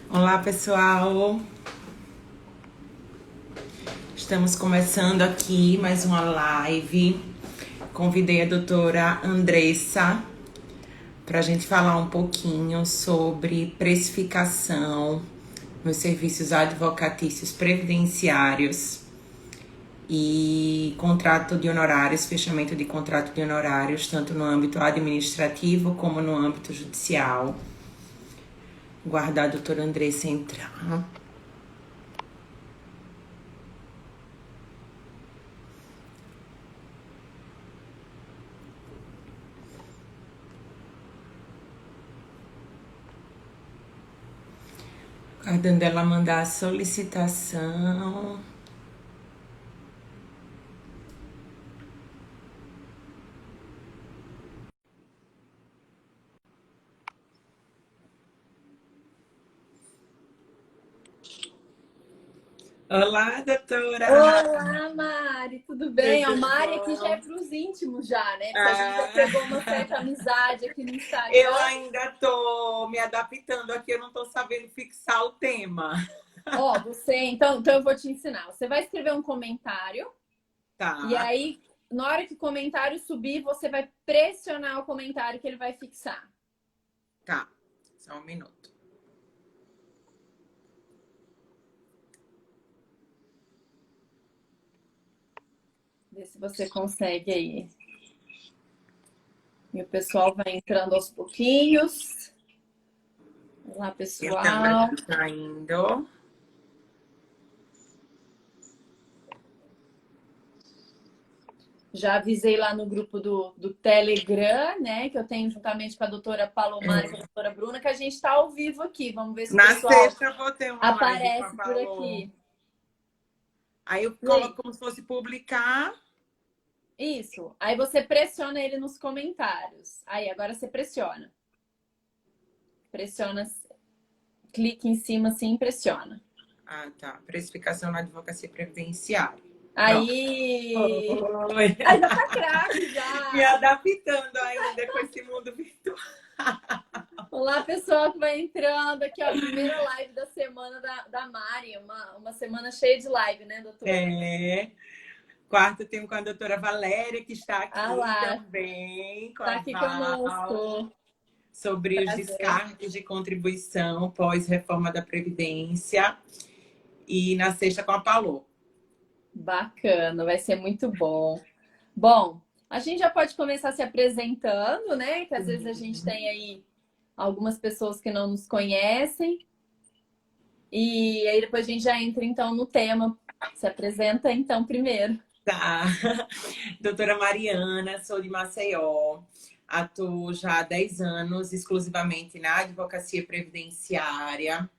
Olá, pessoal. Estamos começando aqui mais uma live. Convidei a doutora Andressa para a gente falar um pouquinho sobre precificação nos serviços advocatícios previdenciários e contrato de honorários, fechamento de contrato de honorários, tanto no âmbito administrativo como no âmbito judicial. Guardar a doutora Andressa entrar. Aguardando ela mandar a solicitação. Olá, doutora! Olá, Mari, tudo bem? A Tudo Mari aqui já é bom? para os íntimos já, né? Porque a gente já Ah, pegou uma certa amizade aqui no eu Instagram. ainda tô me adaptando aqui, eu não tô sabendo fixar o tema. Ó, então eu vou te ensinar. Você vai escrever um comentário e Tá, aí, na hora que o comentário subir, você vai pressionar o comentário que ele vai fixar. tá. Só um minuto. Vê se você consegue aí. E o pessoal vai entrando aos pouquinhos. Olá, Tentando pessoal. aqui, tá indo. Já avisei lá no grupo do Telegram, né? Que eu tenho juntamente com a doutora Palomar e com a doutora Bruna, que a gente está ao vivo aqui. Vamos ver se o Na pessoal sexta eu vou ter uma live com a aparece por Palô. aqui. Aí eu E aí? coloco como se fosse publicar. Isso. Aí você pressiona ele nos comentários. Aí, agora você pressiona. Pressiona, clique em cima assim e pressiona. Ah, tá. Precificação na advocacia previdenciária. Pronto. Aí. Oi. Aí já tá craque Me já. adaptando ainda com esse mundo virtual. Olá, pessoal que vai entrando aqui, ó. Primeira live da semana da Mari. Uma semana cheia de live, né, doutora? É. Quarto, tenho com a doutora Valéria, que está Ah aqui lá, também, com tá a aqui Val, conosco. sobre os Prazer. descartes de contribuição pós-reforma da Previdência. E na sexta com a Palô. Bacana, vai ser muito bom. Bom, a gente já pode começar se apresentando, né? Que às vezes a gente tem aí algumas pessoas que não nos conhecem. E aí depois a gente já entra então no tema. Se apresenta então primeiro. Tá. Doutora Mariana, sou de Maceió. Atuo já há 10 anos exclusivamente na advocacia previdenciária,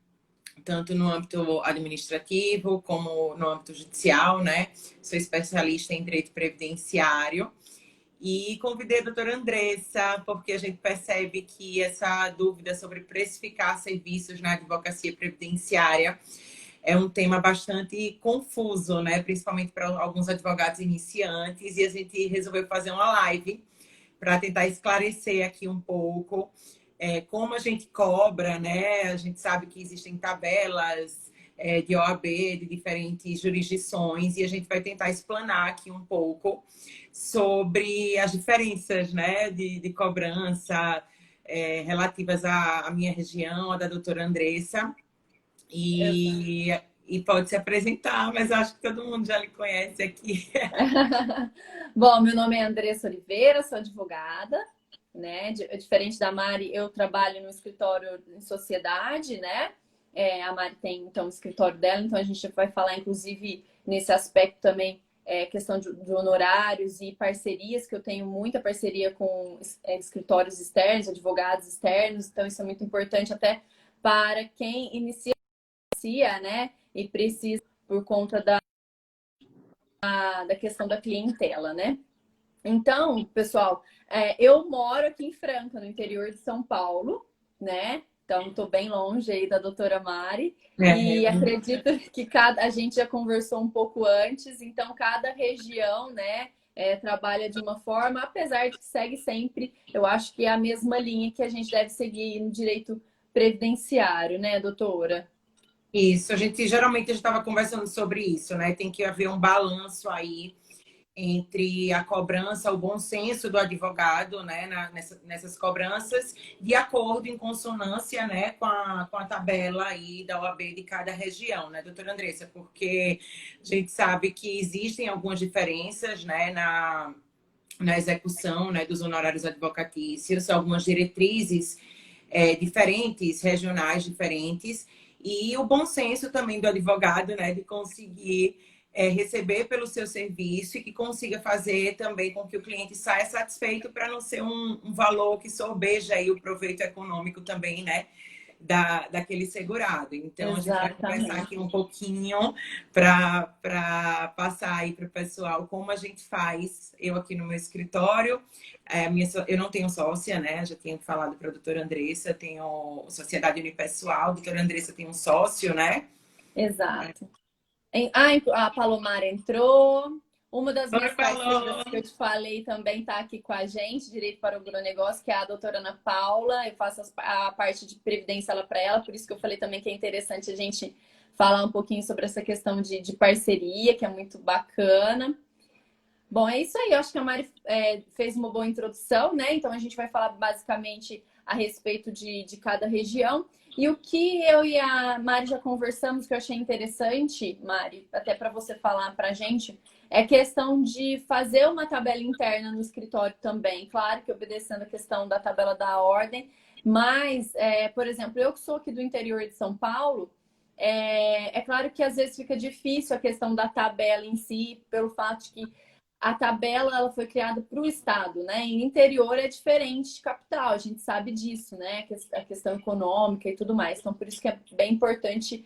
tanto no âmbito administrativo como no âmbito judicial, né? Sou especialista em direito previdenciário. E convidei a doutora Andressa, porque a gente percebe que essa dúvida sobre precificar serviços na advocacia previdenciária é um tema bastante confuso, né? Principalmente para alguns advogados iniciantes, e a gente resolveu fazer uma live para tentar esclarecer aqui um pouco como a gente cobra, né? A gente sabe que existem tabelas de OAB de diferentes jurisdições e a gente vai tentar explanar aqui um pouco sobre as diferenças, né, de cobrança relativas à minha região, a da doutora Andressa. Exato. E pode se apresentar, mas acho que todo mundo já lhe conhece aqui. Bom, meu nome é Andressa Oliveira, sou advogada, né? Diferente da Mari, eu trabalho no escritório em sociedade, né? A Mari tem então o escritório dela, então a gente vai falar, inclusive, nesse aspecto também, questão de honorários e parcerias, que eu tenho muita parceria com escritórios externos, advogados externos, então isso é muito importante até para quem inicia, né? E precisa por conta da questão da clientela, né? Então, pessoal, eu moro aqui em Franca, no interior de São Paulo, né? Então, estou bem longe aí da doutora Mari. E acredito que a gente já conversou um pouco antes, então cada região, né, trabalha de uma forma, apesar de que segue sempre, eu acho que é a mesma linha que a gente deve seguir no direito previdenciário, né, doutora? Isso, a gente geralmente estava conversando sobre isso, né? Tem que haver um balanço aí entre a cobrança, o bom senso do advogado, né, nessas cobranças, de acordo, em consonância, né, com a tabela aí da OAB de cada região, né, doutora Andressa? Porque a gente sabe que existem algumas diferenças, né, na execução, né, dos honorários advocatícios, algumas diretrizes diferentes, regionais diferentes, e o bom senso também do advogado, né, de conseguir receber pelo seu serviço e que consiga fazer também com que o cliente saia satisfeito para não ser um valor que sorbeja aí o proveito econômico também, né, daquele segurado. Então, a gente vai conversar Exatamente. aqui um pouquinho para passar aí para o pessoal como a gente faz. Eu aqui no meu escritório, eu não tenho sócia, né? Já tinha falado para a doutora Andressa, tenho sociedade unipessoal, a doutora Andressa tem um sócio, né? Exato. A Palomar entrou. Uma das Oi, minhas parceiras que eu falou! te falei também está aqui com a gente, Direito para o Agronegócio, que é a doutora Ana Paula. Eu faço a parte de previdência para ela, por isso que eu falei também que é interessante a gente falar um pouquinho sobre essa questão de parceria, que é muito bacana. Bom, é isso aí. Eu acho que a Mari fez uma boa introdução, né? Então a gente vai falar basicamente a respeito de cada região. E o que eu e a Mari já conversamos, que eu achei interessante, Mari, até para você falar para a gente, é a questão de fazer uma tabela interna no escritório também. Claro que obedecendo a questão da tabela da ordem, mas, por exemplo, eu que sou aqui do interior de São Paulo, é claro que às vezes fica difícil a questão da tabela em si, pelo fato de que a tabela ela foi criada para o estado, né? E interior é diferente de capital, a gente sabe disso, né? A questão econômica e tudo mais. Então, por isso que é bem importante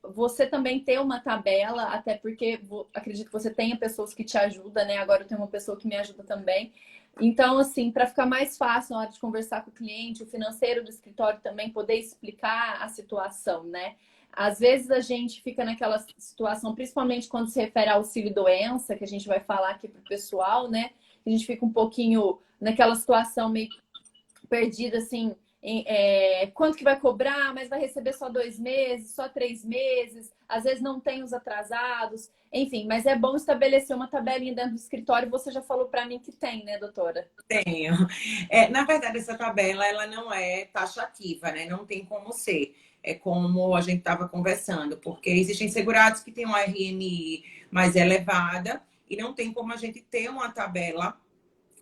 você também ter uma tabela, até porque acredito que você tenha pessoas que te ajudam, né? Agora eu tenho uma pessoa que me ajuda também. Então, assim, para ficar mais fácil na hora de conversar com o cliente, o financeiro do escritório também poder explicar a situação, né? Às vezes a gente fica naquela situação, principalmente quando se refere ao auxílio-doença, que a gente vai falar aqui para o pessoal, né? A gente fica um pouquinho naquela situação meio perdida, assim, quanto que vai cobrar, mas vai receber só 2 meses, só 3 meses, às vezes não tem os atrasados, enfim, mas é bom estabelecer uma tabelinha dentro do escritório, você já falou para mim que tem, né, doutora? Tenho. Na verdade, essa tabela ela não é taxativa, né? Não tem como ser. É como a gente estava conversando, porque existem segurados que têm uma RMI mais elevada e não tem como a gente ter uma tabela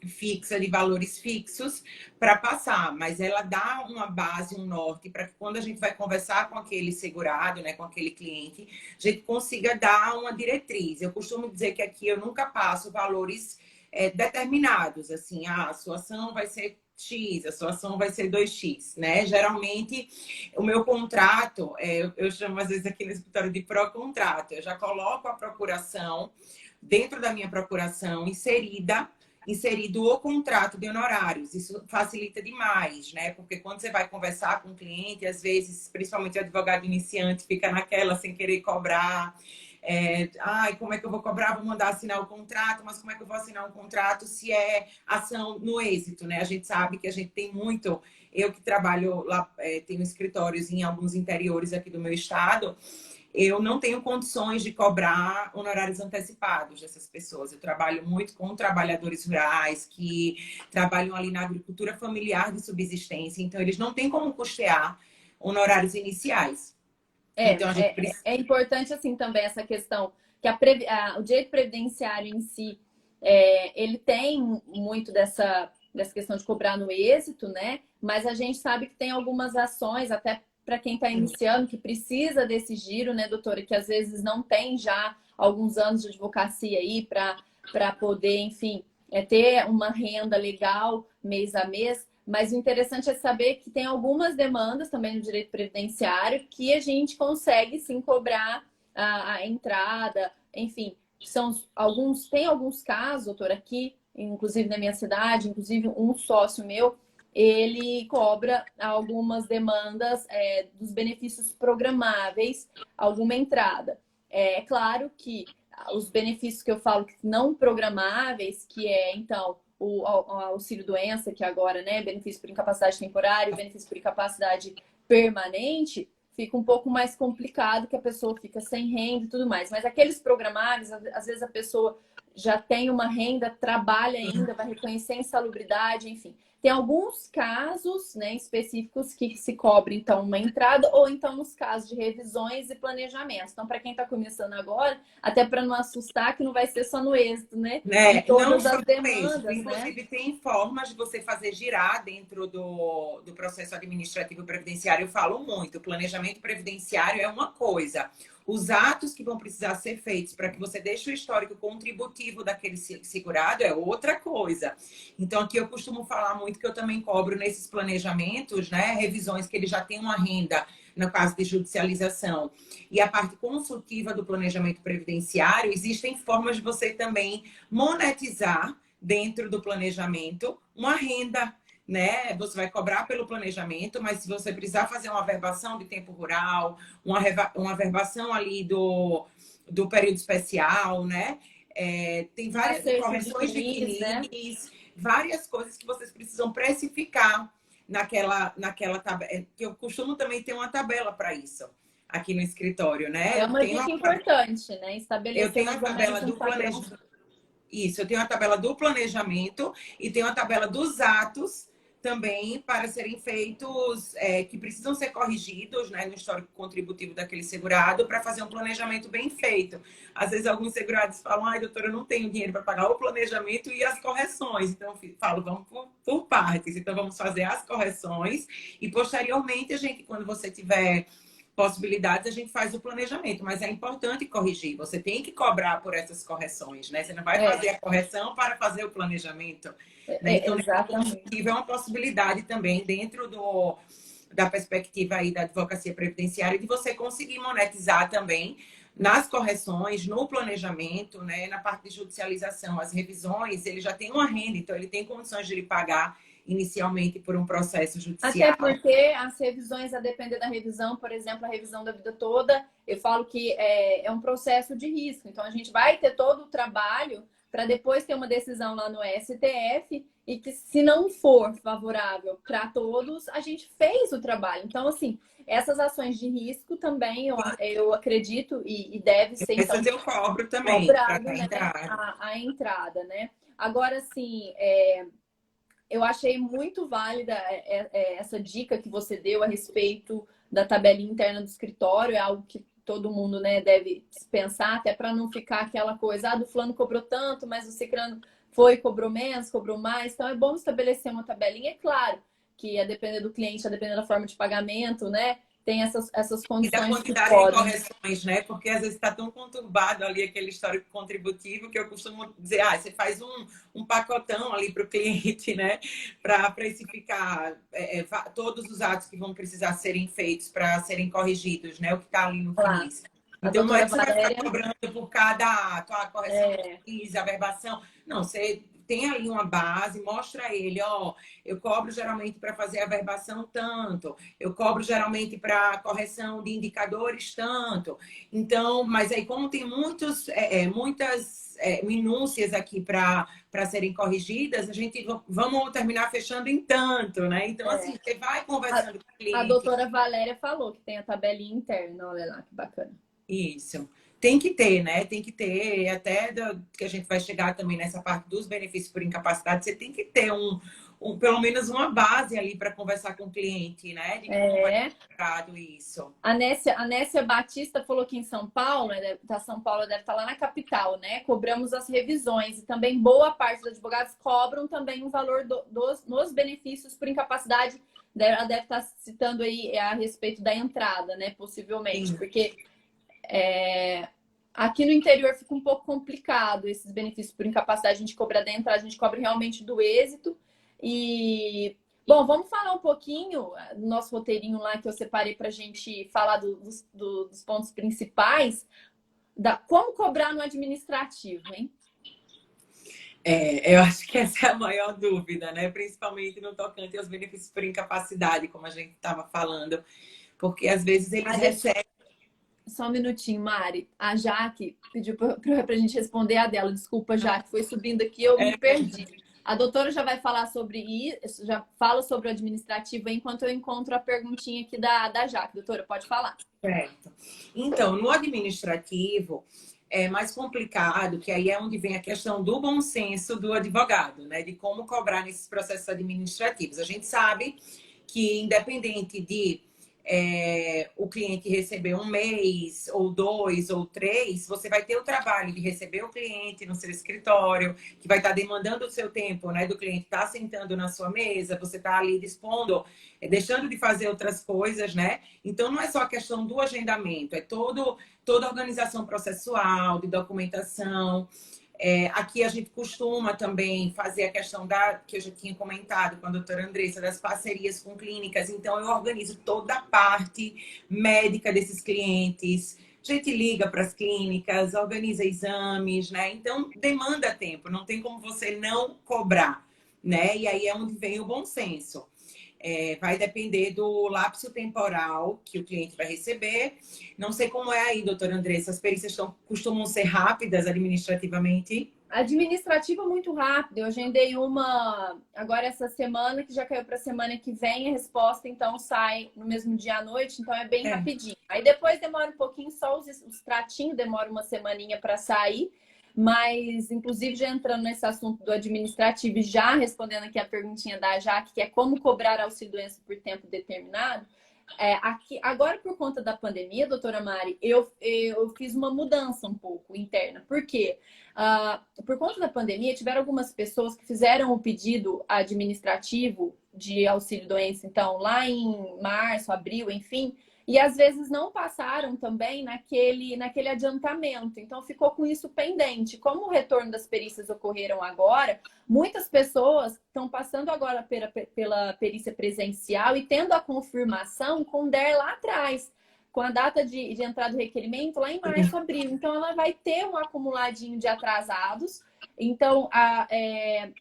fixa de valores fixos para passar, mas ela dá uma base, um norte para que quando a gente vai conversar com aquele segurado, né, com aquele cliente, a gente consiga dar uma diretriz. Eu costumo dizer que aqui eu nunca passo valores determinados, assim, a sua ação vai ser X, a sua ação vai ser 2x, né? Geralmente, o meu contrato, eu chamo às vezes aqui no escritório de pró-contrato, eu já coloco a procuração dentro da minha procuração inserido o contrato de honorários. Isso facilita demais, né? Porque quando você vai conversar com o cliente, às vezes, principalmente o advogado iniciante, fica naquela sem querer cobrar. Como é que eu vou cobrar? Vou mandar assinar o contrato, mas como é que eu vou assinar um contrato se é ação no êxito, né? A gente sabe que a gente tem muito. Eu que trabalho lá, tenho escritórios em alguns interiores aqui do meu estado, eu não tenho condições de cobrar honorários antecipados dessas pessoas. Eu trabalho muito com trabalhadores rurais que trabalham ali na agricultura familiar de subsistência, então eles não têm como custear honorários iniciais. Então a gente precisa. É importante, assim, também essa questão que o direito previdenciário em si, ele tem muito dessa questão de cobrar no êxito, né? Mas a gente sabe que tem algumas ações, até para quem está iniciando, que precisa desse giro, né, doutora? Que às vezes não tem já alguns anos de advocacia aí para poder, enfim, ter uma renda legal mês a mês. Mas o interessante é saber que tem algumas demandas também no direito previdenciário que a gente consegue sim cobrar a entrada, enfim, tem alguns casos, doutora, aqui, inclusive na minha cidade, inclusive um sócio meu, ele cobra algumas demandas dos benefícios programáveis, alguma entrada. É claro que os benefícios que eu falo que não programáveis, que é, então, o auxílio-doença, que agora, né, benefício por incapacidade temporária, benefício por incapacidade permanente, fica um pouco mais complicado, que a pessoa fica sem renda e tudo mais. Mas aqueles programáveis, às vezes a pessoa já tem uma renda, trabalha ainda, vai reconhecer a insalubridade, enfim. Tem alguns casos, né, específicos que se cobre, então, uma entrada, ou então nos casos de revisões e planejamentos. Então, para quem está começando agora, até para não assustar, que não vai ser só no êxito, né? Né? De todas Não só as isso. demandas, né? Inclusive, tem formas de você fazer girar dentro do processo administrativo previdenciário. Eu falo muito. O planejamento previdenciário é uma coisa. Os atos que vão precisar ser feitos para que você deixe o histórico contributivo daquele segurado é outra coisa. Então, aqui eu costumo falar muito que eu também cobro nesses planejamentos, né? Revisões que ele já tem uma renda, no caso de judicialização. E a parte consultiva do planejamento previdenciário, existem formas de você também monetizar dentro do planejamento uma renda, né? Você vai cobrar pelo planejamento, mas se você precisar fazer uma averbação de tempo rural, uma averbação ali do período especial, né? Tem Um várias acerto de correções de CNIs, né? CNIs, várias coisas que vocês precisam precificar naquela tabela, que eu costumo também ter uma tabela para isso aqui no escritório, né? É uma dica importante, né? Eu Estabelecer tenho a mais ou menos tabela um do padrão. planejamento. Isso, eu tenho a tabela do planejamento e tenho a tabela dos atos também para serem feitos, que precisam ser corrigidos, né, no histórico contributivo daquele segurado para fazer um planejamento bem feito. Às vezes alguns segurados falam, ai, doutora, eu não tenho dinheiro para pagar o planejamento e as correções. Então eu falo, vamos por partes. Então vamos fazer as correções e posteriormente a gente, quando você tiver possibilidades, a gente faz o planejamento, mas é importante corrigir. Você tem que cobrar por essas correções, né? Você não vai fazer a correção para fazer o planejamento, né? Então, o Exatamente. consultivo é uma possibilidade também dentro da perspectiva aí da advocacia previdenciária de você conseguir monetizar também nas correções, no planejamento, né? Na parte de judicialização, as revisões, ele já tem uma renda, então ele tem condições de lhe pagar inicialmente por um processo Até judicial. porque as revisões, a depender da revisão, por exemplo, a revisão da vida toda, eu falo que é um processo de risco. Então, a gente vai ter todo o trabalho para depois ter uma decisão lá no STF e que, se não for favorável para todos, a gente fez o trabalho. Então, assim, essas ações de risco também eu acredito e deve ser, então, Essas eu cobro também para cobrado, né, entrar. a entrada, né? Agora, assim, eu achei muito válida essa dica que você deu a respeito da tabelinha interna do escritório. É algo que todo mundo, né, deve pensar, até para não ficar aquela coisa, do fulano cobrou tanto, mas o ciclano cobrou menos, cobrou mais. Então, é bom estabelecer uma tabelinha. É claro que, a depender do cliente, a depender da forma de pagamento, né, tem essas E da condições que quantidade de podem. correções, né? Porque às vezes está tão conturbado ali aquele histórico contributivo que eu costumo dizer, você faz um pacotão ali para o cliente, né? Para precificar todos os atos que vão precisar serem feitos para serem corrigidos, né? O que está ali no Lá, FIIs. a Então, não é doutora que você vai ficar Valéria, cobrando por cada ato, a correção do FIIs, a averbação. Não, você tem ali uma base, mostra a ele, eu cobro geralmente para fazer a averbação tanto, eu cobro geralmente para correção de indicadores tanto. Então, mas aí como tem muitas minúcias aqui para serem corrigidas, a gente vamos terminar fechando em tanto, né? Então, assim, você vai conversando com o a cliente. doutora Valéria falou que tem a tabelinha interna. Olha lá, que bacana. Isso. Tem que ter, né? Tem que ter, até que a gente vai chegar também nessa parte dos benefícios por incapacidade, você tem que ter pelo menos uma base ali para conversar com o cliente, né? De como é tratado isso. A Nécia Batista falou que em São Paulo, né, da São Paulo deve estar lá na capital, né? Cobramos as revisões e também boa parte dos advogados cobram também um valor nos benefícios por incapacidade. Ela deve estar citando aí a respeito da entrada, né? Possivelmente, Sim. porque aqui no interior fica um pouco complicado esses benefícios por incapacidade. A gente cobra da entrada, a gente cobra realmente do êxito. E, bom, vamos falar um pouquinho do nosso roteirinho lá que eu separei para a gente falar dos pontos principais. Como cobrar no administrativo, hein? Eu acho que essa é a maior dúvida, né? Principalmente no tocante aos benefícios por incapacidade, como a gente estava falando. Porque às vezes eles recebem. Só um minutinho, Mari. A Jaque pediu para a gente responder a dela. Desculpa, Jaque, foi subindo aqui, eu me perdi. A doutora já vai falar sobre isso, já fala sobre o administrativo enquanto eu encontro a perguntinha aqui da Jaque. Doutora, pode falar. Certo. Então, no administrativo é mais complicado, que aí é onde vem a questão do bom senso do advogado, né? De como cobrar nesses processos administrativos. A gente sabe que, independente de o cliente receber um mês, ou 2, ou 3, você vai ter o trabalho de receber o cliente no seu escritório, que vai estar demandando o seu tempo, né? Do cliente estar sentando na sua mesa, você está ali dispondo, deixando de fazer outras coisas, né? Então, não é só a questão do agendamento, é toda a organização processual, de documentação. Aqui a gente costuma também fazer a questão que eu já tinha comentado com a doutora Andressa, das parcerias com clínicas. Então, eu organizo toda a parte médica desses clientes. A gente liga para as clínicas, organiza exames, né? Então, demanda tempo, não tem como você não cobrar, né? E aí é onde vem o bom senso. Vai depender do lapso temporal que o cliente vai receber. Não sei como é aí, doutora Andressa, as perícias costumam ser rápidas administrativamente? Administrativa muito rápido. Eu agendei uma agora essa semana, que já caiu para a semana que vem. A resposta, então, sai no mesmo dia à noite. Então, é bem rapidinho. Aí depois demora um pouquinho, só os tratinhos demora uma semaninha para sair. Mas, inclusive, já entrando nesse assunto do administrativo e já respondendo aqui a perguntinha da Jaque, que é como cobrar auxílio-doença por tempo determinado. Aqui, agora, por conta da pandemia, doutora Mari, eu fiz uma mudança um pouco interna. Por quê? Por conta da pandemia, tiveram algumas pessoas que fizeram o pedido administrativo de auxílio-doença, então, lá em março, abril, enfim, e às vezes não passaram também naquele adiantamento. Então, ficou com isso pendente. Como o retorno das perícias ocorreram agora, muitas pessoas estão passando agora pela perícia presencial e tendo a confirmação com o DER lá atrás, com a data de entrada do requerimento lá em março, abril. Então, ela vai ter um acumuladinho de atrasados. Então,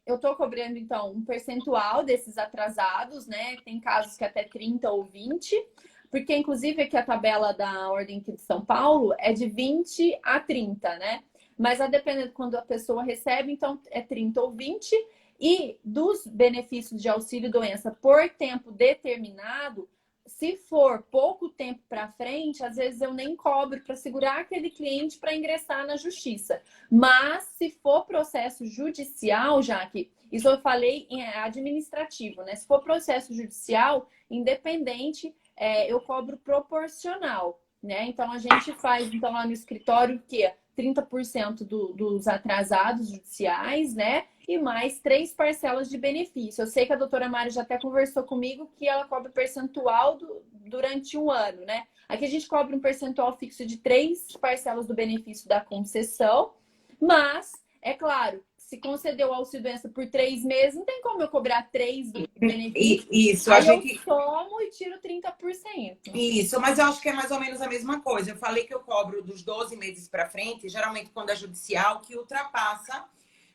eu estou cobrando, então, um percentual desses atrasados, né? Tem casos que até 30 ou 20, porque, inclusive, aqui a tabela da Ordem aqui de São Paulo é de 20 a 30, né? Mas, a depender de quando a pessoa recebe, então, é 30 ou 20. E dos benefícios de auxílio-doença por tempo determinado, se for pouco tempo para frente, às vezes eu nem cobro para segurar aquele cliente para ingressar na justiça. Mas, se for processo judicial, já que isso eu falei em administrativo, né? Se for processo judicial, independente, eu cobro proporcional, né? Então, a gente faz, então, lá no escritório, o quê? 30% dos atrasados judiciais, né? E mais 3 parcelas de benefício. Eu sei que a doutora Mari já até conversou comigo que ela cobra percentual durante um ano, né? Aqui a gente cobra um percentual fixo de 3 parcelas do benefício da concessão, mas, é claro, se concedeu o auxílio-doença por 3 meses, não tem como eu cobrar 3 do benefício. Isso, aí eu somo e tiro 30%. Isso, mas eu acho que é mais ou menos a mesma coisa. Eu falei que eu cobro dos 12 meses para frente, geralmente quando é judicial, que ultrapassa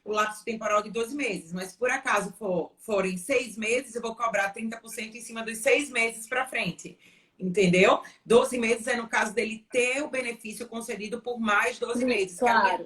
o lapso temporal de 12 meses. Mas, por acaso forem 6 meses, eu vou cobrar 30% em cima dos 6 meses para frente. Entendeu? 12 meses é no caso dele ter o benefício concedido por mais 12 meses. Claro,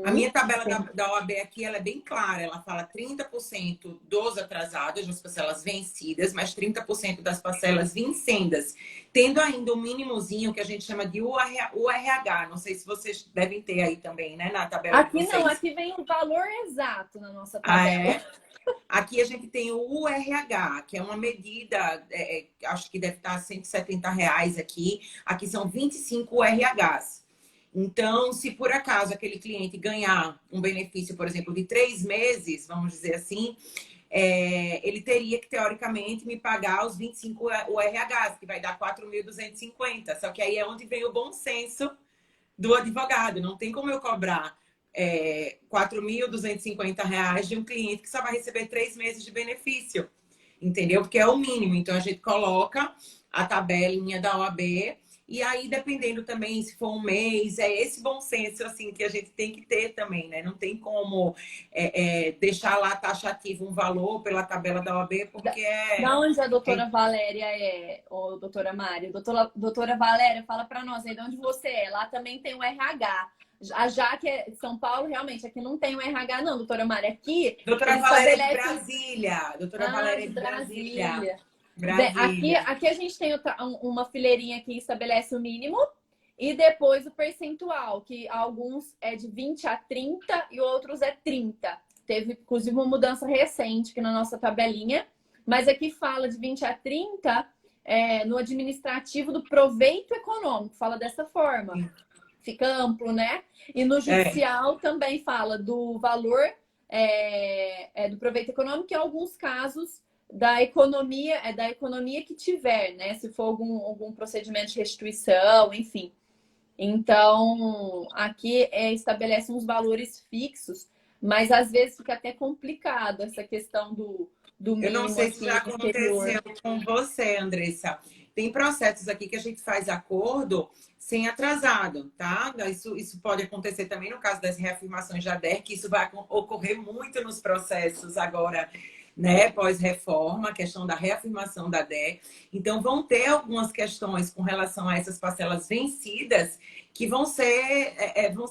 A minha tabela da OAB aqui, ela é bem clara. Ela fala 30% dos atrasados, das parcelas vencidas, mais 30% das parcelas vincendas. Tendo ainda um mínimozinho que a gente chama de URH. Não sei se vocês devem ter aí também, né? Na tabela aqui de vocês. Não, aqui vem o valor exato na nossa tabela. Aqui a gente tem o URH, que é uma medida, acho que deve estar R$ 170 aqui. Aqui são 25 URHs. Então, se por acaso aquele cliente ganhar um benefício, por exemplo, de 3 meses, vamos dizer assim, ele teria que, teoricamente, me pagar os 25 URHs, que vai dar 4.250. Só que aí é onde vem o bom senso do advogado. Não tem como eu cobrar R$ 4.250 de um cliente que só vai receber 3 meses de benefício. Entendeu? Porque é o mínimo. Então, a gente coloca a tabelinha da OAB E aí, dependendo também, se for um mês, é esse bom senso, assim, que a gente tem que ter também, né? Não tem como deixar lá taxativo um valor pela tabela da OAB, porque Da onde a doutora Valéria é, ou doutora Mari? Doutora Valéria, fala para nós aí de onde você é. Lá também tem o RH. Já que é São Paulo, realmente, aqui não tem o RH, não, doutora Mari. Aqui, Doutora eles Valéria de estabelecem... Brasília. Doutora Ah, Valéria de de Brasília. Brasília. Brasília. Aqui a gente tem uma fileirinha que estabelece o mínimo e depois o percentual, que alguns é de 20 a 30 e outros é 30. Teve, inclusive, uma mudança recente aqui na nossa tabelinha, mas aqui fala de 20 a 30 no administrativo do proveito econômico, fala dessa forma. Fica amplo, né? E no judicial também fala do valor do proveito econômico, que em alguns casos da economia que tiver, né? Se for algum procedimento de restituição, enfim. Então, aqui estabelece uns valores fixos, mas às vezes fica até complicado essa questão do Eu não mínimo sei se já aqui exterior. aconteceu com você, Andressa. Tem processos aqui que a gente faz acordo sem atrasado, tá? Isso pode acontecer também no caso das reafirmações da DER, que isso vai ocorrer muito nos processos agora, né? Pós-reforma, a questão da reafirmação da DER. Então, vão ter algumas questões com relação a essas parcelas vencidas que vão ser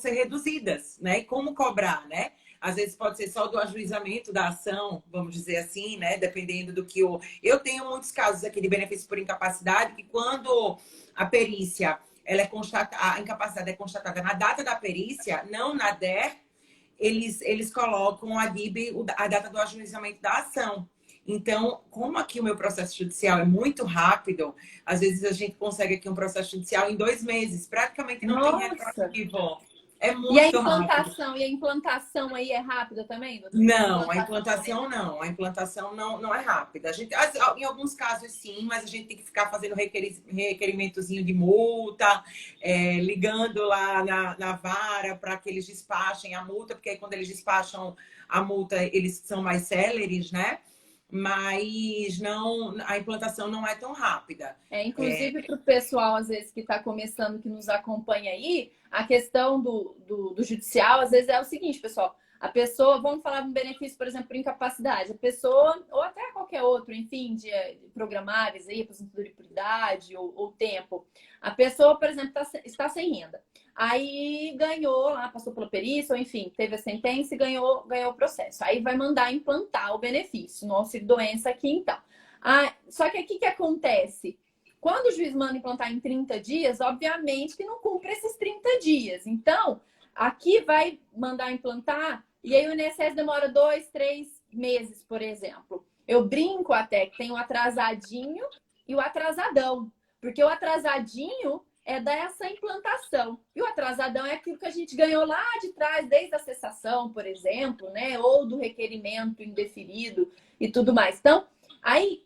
reduzidas, né? E como cobrar, né? Às vezes pode ser só do ajuizamento da ação, vamos dizer assim, né? Dependendo do que eu tenho muitos casos aqui de benefício por incapacidade que quando a perícia ela é constatada, a incapacidade é constatada na data da perícia, não na DER, eles colocam a DIB, a data do ajuizamento da ação. Então, como aqui o meu processo judicial é muito rápido, às vezes a gente consegue aqui um processo judicial em 2 meses, praticamente não tem retroativo. É muito rápido. E a implantação aí é rápida também, doutora? Não, a implantação não. A implantação não é rápida. Em alguns casos, sim, mas a gente tem que ficar fazendo requerimentozinho de multa, ligando lá na vara para que eles despachem a multa, porque aí quando eles despacham a multa, eles são mais céleres, né? Mas a implantação não é tão rápida. Inclusive para o pessoal, às vezes, que está começando, que nos acompanha aí, a questão do judicial, às vezes, é o seguinte, pessoal. A pessoa, vamos falar de um benefício, por exemplo, por incapacidade. A pessoa, ou até qualquer outro, enfim, de programáveis aí, aposentadoria por idade ou tempo. A pessoa, por exemplo, está sem renda. Aí ganhou lá, passou pela perícia, ou enfim, teve a sentença e ganhou o processo. Aí vai mandar implantar o benefício no auxílio-doença aqui, então. Só que aqui o que acontece? Quando o juiz manda implantar em 30 dias, obviamente que não cumpre esses 30 dias. Então, aqui vai mandar implantar e aí o INSS demora 2, 3 meses, por exemplo. Eu brinco até que tem o atrasadinho e o atrasadão. Porque o atrasadinho é dessa implantação. E o atrasadão é aquilo que a gente ganhou lá de trás, desde a cessação, por exemplo, né? Ou do requerimento indeferido e tudo mais. Então, aí,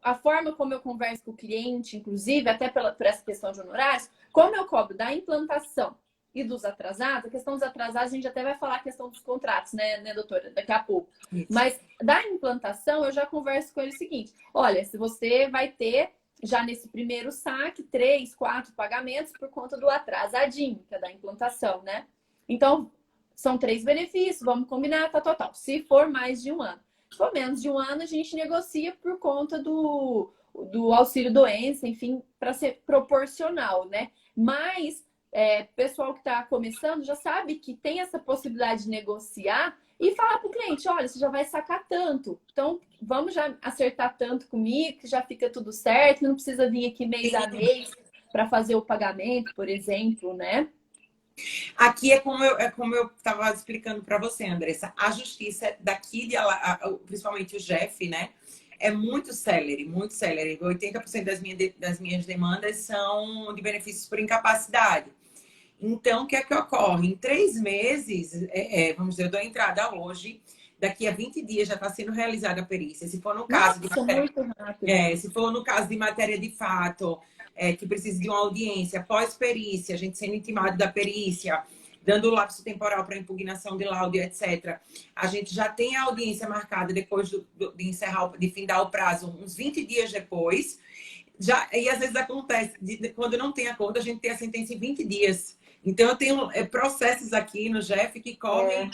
a forma como eu converso com o cliente, inclusive, até por essa questão de honorários, como eu cobro da implantação e dos atrasados, a questão dos atrasados, a gente até vai falar a questão dos contratos, né, doutora? Daqui a pouco. Isso. Mas da implantação, eu já converso com ele o seguinte: olha, se você vai ter, já nesse primeiro saque, 3, 4 pagamentos por conta do atrasadinho, que é da implantação, né? Então, são 3 benefícios, vamos combinar, tal. Se for mais de um ano. Se for menos de um ano, a gente negocia por conta do auxílio-doença, enfim, para ser proporcional, né? Mas pessoal que está começando já sabe que tem essa possibilidade de negociar e falar para o cliente: olha, você já vai sacar tanto, então vamos já acertar tanto comigo, que já fica tudo certo, não precisa vir aqui mês a mês para fazer o pagamento, por exemplo, né? Aqui é como eu estava explicando para você, Andressa. A justiça daqui, principalmente o Jeff, né? É muito célere, muito célere. 80% das minhas demandas são de benefícios por incapacidade. Então, o que é que ocorre? Em 3 meses, vamos dizer, eu dou entrada hoje, daqui a 20 dias já está sendo realizada a perícia. Se for no caso de matéria, muito rápido. Se for no caso de matéria de fato, que precisa de uma audiência pós-perícia, a gente sendo intimado da perícia, dando o lapso temporal para impugnação de laudo, etc. A gente já tem a audiência marcada depois de findar o prazo, uns 20 dias depois. Já, e às vezes acontece, quando não tem acordo, a gente tem a sentença em 20 dias. Então, eu tenho processos aqui no Jeff que correm,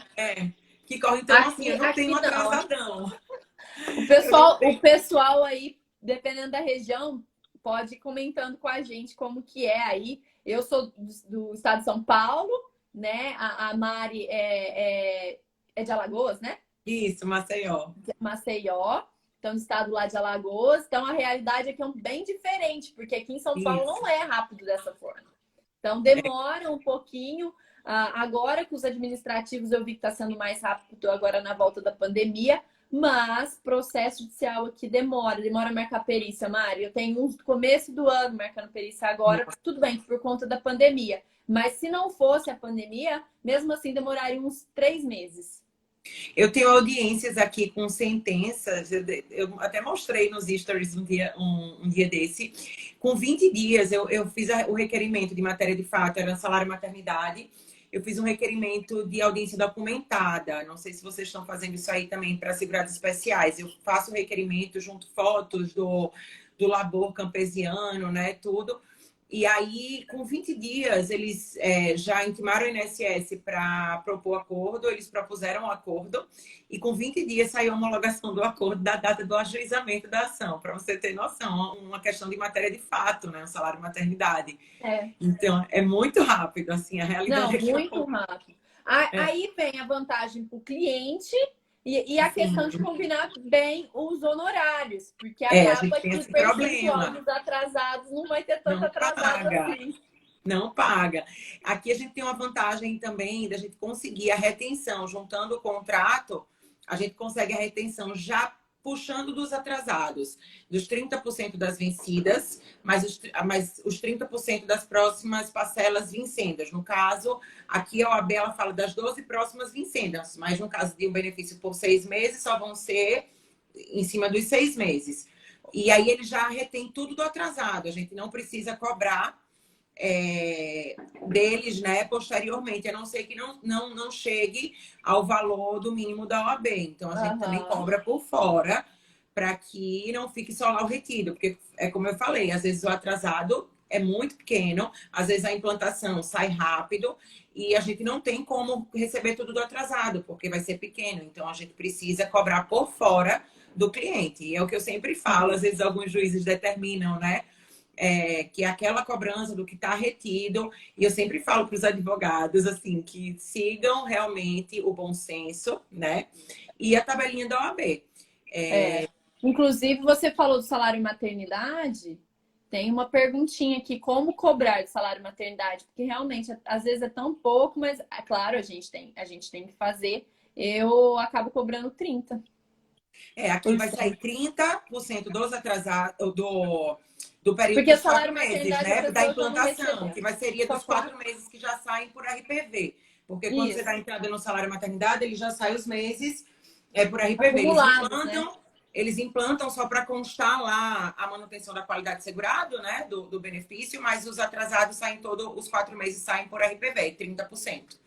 então, assim, eu não tenho Aqui um não. atrasadão. Eu não O tenho. pessoal aí, dependendo da região, pode ir comentando com a gente como que é aí. Eu sou do estado de São Paulo, né? A Mari é de Alagoas, né? Isso, Maceió. Maceió, então do estado lá de Alagoas. Então a realidade aqui é bem diferente, porque aqui em São Paulo Isso. não é rápido dessa forma. Então demora um pouquinho. Agora que os administrativos eu vi que está sendo mais rápido agora na volta da pandemia, mas processo judicial aqui demora a marcar perícia, Mari. Eu tenho um do começo do ano marcando perícia agora, tudo bem, por conta da pandemia. Mas se não fosse a pandemia, mesmo assim demoraria uns 3 meses. Eu tenho audiências aqui com sentenças, eu até mostrei nos stories um dia desse. Com 20 dias, eu fiz o requerimento de matéria de fato, era salário maternidade. Eu fiz um requerimento de audiência documentada. Não sei se vocês estão fazendo isso aí também para segurados especiais. Eu faço o requerimento junto fotos do labor campesiano, né? Tudo. E aí, com 20 dias, eles já intimaram o INSS para propor acordo, eles propuseram o acordo, e com 20 dias saiu a homologação do acordo da data do ajuizamento da ação, para você ter noção, uma questão de matéria de fato, né? O salário maternidade. É. Então, é muito rápido, assim, a realidade Não, é que é muito rápido. é, Aí vem a vantagem para o cliente e a sim, questão de combinar bem os honorários, porque a gente acaba tem que o esse percentual problema, dos atrasados não vai ter tanto não atrasado paga. assim. Não paga. Aqui a gente tem uma vantagem também da gente conseguir a retenção. Juntando o contrato, a gente consegue a retenção já puxando dos atrasados, dos 30% das vencidas, mais os 30% das próximas parcelas vincendas. No caso, aqui a OAB ela fala das 12 próximas vincendas, mas no caso de um benefício por 6 meses, só vão ser em cima dos 6 meses. E aí ele já retém tudo do atrasado. A gente não precisa cobrar deles, né, posteriormente, a não ser que não chegue ao valor do mínimo da OAB. Então, a gente também cobra por fora para que não fique só lá o retido, porque é como eu falei, às vezes o atrasado é muito pequeno, às vezes a implantação sai rápido e a gente não tem como receber tudo do atrasado, porque vai ser pequeno. Então, a gente precisa cobrar por fora do cliente. E é o que eu sempre falo, às vezes alguns juízes determinam, né? Que é aquela cobrança do que está retido. E eu sempre falo para os advogados assim que sigam realmente o bom senso, né? E a tabelinha da OAB. Inclusive, você falou do salário maternidade. Tem uma perguntinha aqui, como cobrar de salário maternidade? Porque realmente, às vezes é tão pouco, mas, é claro, a gente tem que fazer. Eu acabo cobrando 30%. Aqui vai sair 30% dos atrasados, do período Porque o dos 4 salário meses, maternidade a né? Da pessoa já não implantação, recebeu. que seria Só dos 4 meses que já saem por RPV. Porque quando você isso, dá entrada no salário maternidade, ele já sai os meses por RPV. acumulados, né? Eles implantam só para constar lá a manutenção da qualidade segurado, né? Do benefício, mas os atrasados saem os 4 meses saem por RPV, 30%.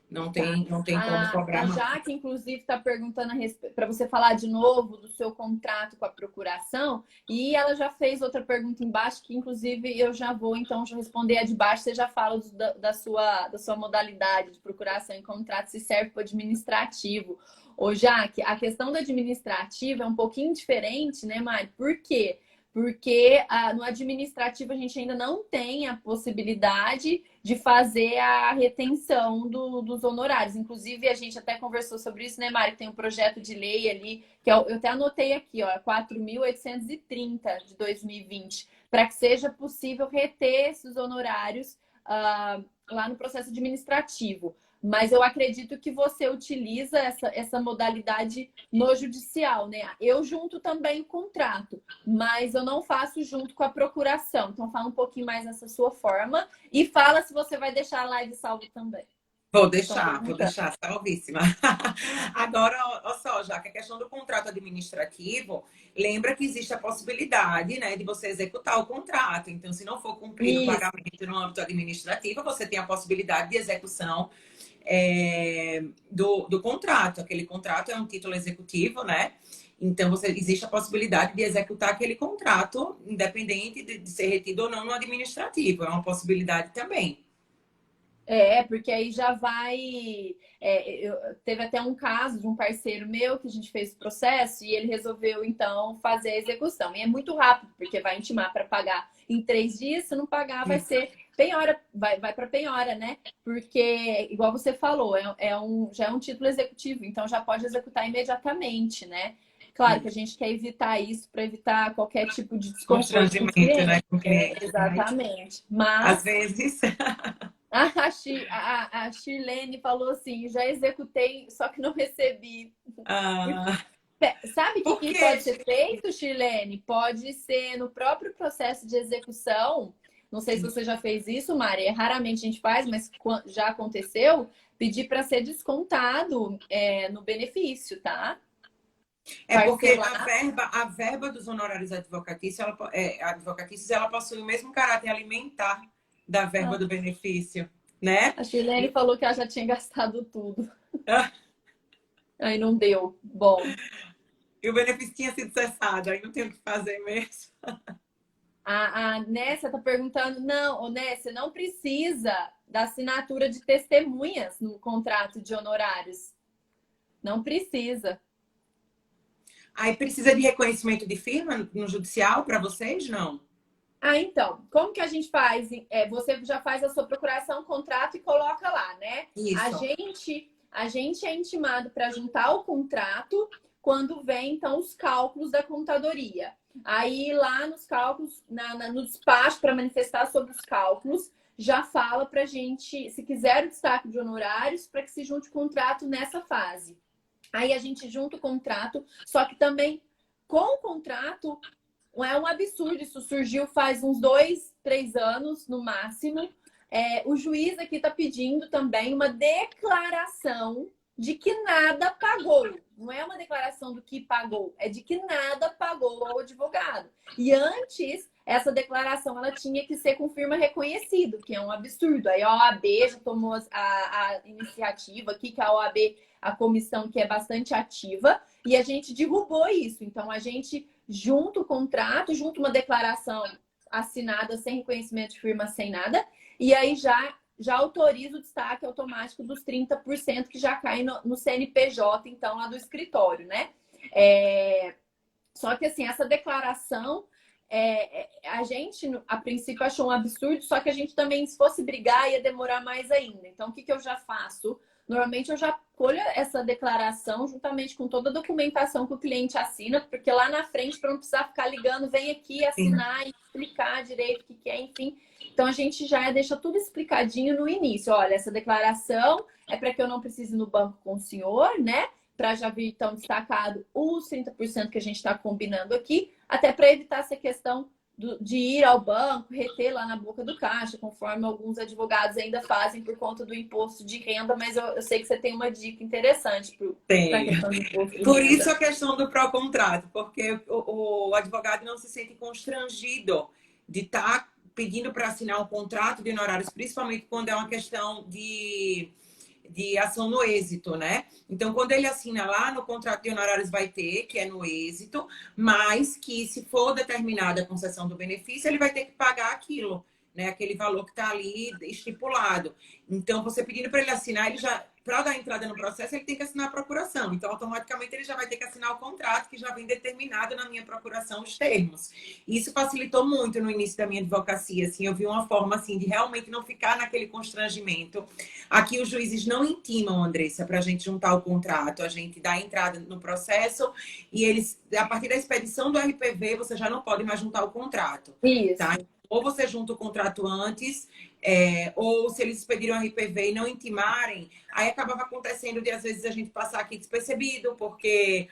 Não tem como cobrar A mais. Jaque, inclusive, está perguntando para você falar de novo do seu contrato com a procuração. E ela já fez outra pergunta embaixo, que inclusive eu já vou, então, responder a de baixo. Você já fala da sua modalidade de procuração em contrato, se serve para o administrativo. Ô, Jaque, a questão do administrativo é um pouquinho diferente, né, Mari? Por quê? Porque no administrativo a gente ainda não tem a possibilidade de fazer a retenção dos honorários. Inclusive, a gente até conversou sobre isso, né, Mari? Tem um projeto de lei ali, que eu até anotei aqui, ó, 4.830 de 2020, para que seja possível reter esses honorários lá no processo administrativo. Mas eu acredito que você utiliza essa modalidade no judicial, né? Eu junto também o contrato, mas eu não faço junto com a procuração. Então, fala um pouquinho mais nessa sua forma e fala se você vai deixar a live salva também. Vou deixar, salvíssima. Agora, olha só, já que a questão do contrato administrativo, lembra que existe a possibilidade, né, de você executar o contrato. Então, se não for cumprido o pagamento no âmbito administrativo, você tem a possibilidade de execução do contrato. Aquele contrato é um título executivo, né? Então, existe a possibilidade de executar aquele contrato, independente de ser retido ou não no administrativo. É uma possibilidade também. Porque aí já vai. Teve até um caso de um parceiro meu que a gente fez o processo e ele resolveu, então, fazer a execução. E é muito rápido, porque vai intimar para pagar em 3 dias, se não pagar, vai ser penhora, vai para penhora, né? Porque, igual você falou, já é um título executivo, então já pode executar imediatamente, né? Claro que a gente quer evitar isso para evitar qualquer tipo de desconforto com o Constrangimento, né, cliente. com o cliente. Exatamente. Às Mas. vezes. A Shirlene falou assim: já executei, só que não recebi. Ah, Sabe o por que quê? pode ser feito, Shirlene? Pode ser no próprio processo de execução. Não sei se você já fez isso, Mari. Raramente a gente faz, mas já aconteceu. Pedir para ser descontado no benefício, tá? É porque Parcelar. a verba dos honorários advocatícios, ela possui o mesmo caráter alimentar da verba Ah, do benefício, né? a Shirlene falou que ela já tinha gastado tudo. Ah, Aí não deu. Bom. e o benefício tinha sido cessado, aí não tem o que fazer mesmo. A Nécia está perguntando, não, ô Nécia, não precisa da assinatura de testemunhas no contrato de honorários. Não precisa. Aí precisa de reconhecimento de firma no judicial para vocês? Não. Então, como que a gente faz? Você já faz a sua procuração, contrato e coloca lá, né? Isso. A gente é intimado para juntar o contrato quando vem, então, os cálculos da contadoria. Aí, lá nos cálculos, no despacho para manifestar sobre os cálculos, já fala para a gente, se quiser o destaque de honorários, para que se junte o contrato nessa fase. Aí a gente junta o contrato, só que também com o contrato é um absurdo. Isso surgiu faz uns 2, 3 anos no máximo. O juiz aqui está pedindo também uma declaração de que nada pagou. Não é uma declaração do que pagou, é de que nada pagou ao advogado. E antes, essa declaração ela tinha que ser com firma reconhecido, que é um absurdo. Aí a OAB já tomou a iniciativa aqui, que a OAB, a comissão que é bastante ativa, e a gente derrubou isso. Então, a gente junta o contrato, junta uma declaração assinada sem reconhecimento de firma, sem nada, e aí já autoriza o destaque automático dos 30% que já cai no CNPJ, então, lá do escritório, né? Só que, assim, essa declaração, a gente, a princípio, achou um absurdo, só que a gente também, se fosse brigar, ia demorar mais ainda. Então, o que eu já faço? Normalmente, eu já colho essa declaração juntamente com toda a documentação que o cliente assina, porque lá na frente, para não precisar ficar ligando, vem aqui assinar e explicar direito o que é, enfim. Então, a gente já deixa tudo explicadinho no início. Olha, essa declaração é para que eu não precise ir no banco com o senhor, né? Para já vir tão destacado os 30% que a gente está combinando aqui, até para evitar essa questão de ir ao banco, reter lá na boca do caixa, conforme alguns advogados ainda fazem por conta do imposto de renda, mas eu sei que você tem uma dica interessante para a questão do imposto de Por renda. isso a questão do pró-contrato, porque o advogado não se sente constrangido de estar pedindo para assinar um contrato de honorários, principalmente quando é uma questão de ação no êxito, né? Então, quando ele assina lá no contrato de honorários vai ter, que é no êxito, mas que se for determinada a concessão do benefício, ele vai ter que pagar aquilo, né? Aquele valor que está ali estipulado. Então, você pedindo para ele assinar, ele já, para dar entrada no processo, ele tem que assinar a procuração. Então, automaticamente, ele já vai ter que assinar o contrato, que já vem determinado na minha procuração os termos. Isso facilitou muito no início da minha advocacia, assim, eu vi uma forma, assim, de realmente não ficar naquele constrangimento. Aqui os juízes não intimam, Andressa, para a gente juntar o contrato, a gente dá entrada no processo e eles, a partir da expedição do RPV, você já não pode mais juntar o contrato. Isso. Tá? Ou você junta o contrato antes, ou se eles expediram o RPV e não intimarem, aí acabava acontecendo de às vezes a gente passar aqui despercebido, porque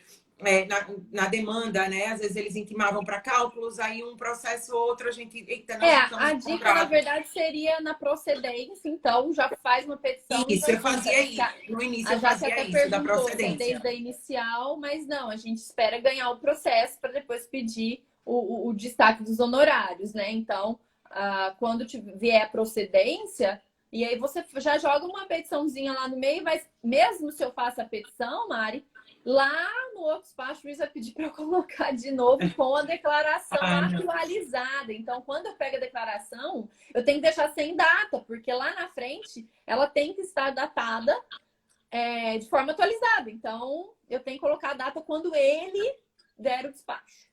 na demanda, né? Às vezes eles intimavam para cálculos, aí um processo ou outro a gente. Eita, não A juntamos o dica, na contrato. verdade, seria na procedência, então já faz uma petição e Isso, já eu junta. fazia isso. No início A eu Jaque fazia até isso, da perguntou se é procedência. desde a inicial, mas não, a gente espera ganhar o processo para depois pedir o destaque dos honorários, né? Então, quando vier a procedência, e aí você já joga uma petiçãozinha lá no meio, mas mesmo se eu faço a petição, Mari, Lá no outro espaço, o juiz vai pedir para eu colocar de novo com a declaração Não. atualizada. Então, quando eu pego a declaração, eu tenho que deixar sem data, porque lá na frente ela tem que estar datada de forma atualizada. Então, eu tenho que colocar a data quando ele der o despacho.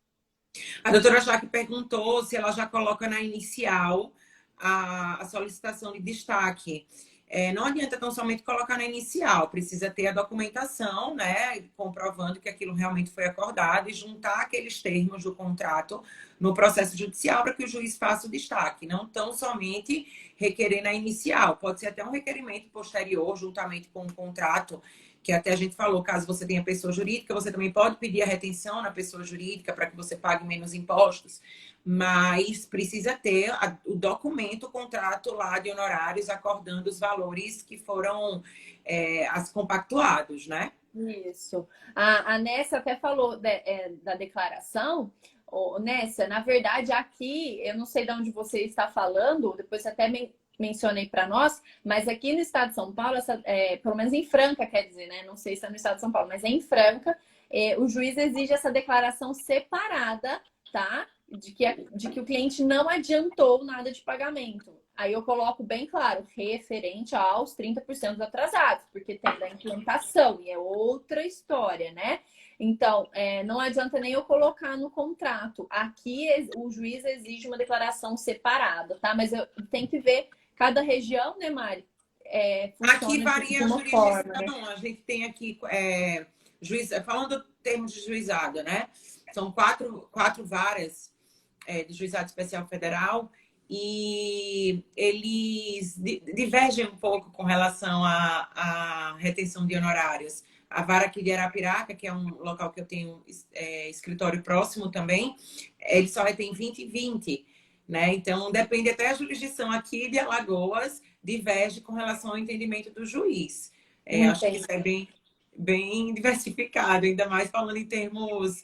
A doutora Jaque perguntou se ela já coloca na inicial a solicitação de destaque. Não adianta tão somente colocar na inicial, precisa ter a documentação, né, comprovando que aquilo realmente foi acordado e juntar aqueles termos do contrato no processo judicial para que o juiz faça o destaque, não tão somente requerer na inicial. Pode ser até um requerimento posterior, juntamente com o contrato, que até a gente falou, caso você tenha pessoa jurídica, você também pode pedir a retenção na pessoa jurídica para que você pague menos impostos, mas precisa ter o documento, o contrato lá de honorários acordando os valores que foram as compactuados, né? Isso. A Nessa até falou da declaração. Nessa, na verdade, aqui, eu não sei de onde você está falando, depois você até mencionei para nós, mas aqui no estado de São Paulo, pelo menos em Franca, quer dizer, né? Não sei se é no estado de São Paulo, mas é em Franca, o juiz exige essa declaração separada, tá? De que o cliente não adiantou nada de pagamento. Aí eu coloco bem claro, referente aos 30% atrasados, porque tem da implantação e é outra história, né? Então, não adianta nem eu colocar no contrato. Aqui o juiz exige uma declaração separada, tá? Mas eu tenho que ver cada região, né, Mari? Aqui Funciona varia de a uma forma, né? jurisdição. A gente tem aqui, falando do termo de juizado, né? São quatro varas de juizado especial federal e eles divergem um pouco com relação à retenção de honorários. A vara aqui de Arapiraca, que é um local que eu tenho escritório próximo também, ele só retém 20 e 20, né? Então, depende até a jurisdição aqui de Alagoas, diverge com relação ao entendimento do juiz. Acho que Entendi. isso é bem diversificado, ainda mais falando em termos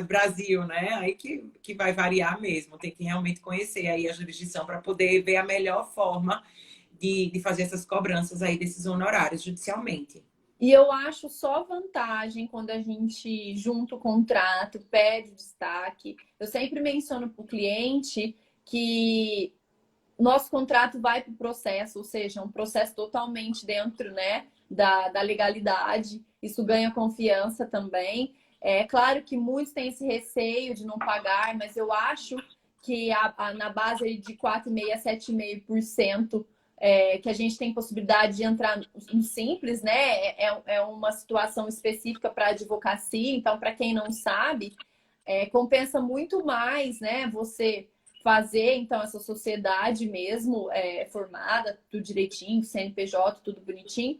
Brasil, né? Aí que vai variar mesmo, tem que realmente conhecer aí a jurisdição para poder ver a melhor forma de fazer essas cobranças aí desses honorários judicialmente. E eu acho só vantagem quando a gente junta o contrato, pede destaque. Eu sempre menciono para o cliente que nosso contrato vai para o processo, ou seja, um processo totalmente dentro, né, da legalidade. Isso ganha confiança também. É claro que muitos têm esse receio de não pagar, mas eu acho que na base de 4,5% a 7,5%, que a gente tem possibilidade de entrar no simples, né? É uma situação específica para advocacia, então, para quem não sabe, compensa muito mais, né? Você fazer, então, essa sociedade mesmo formada, tudo direitinho, CNPJ, tudo bonitinho,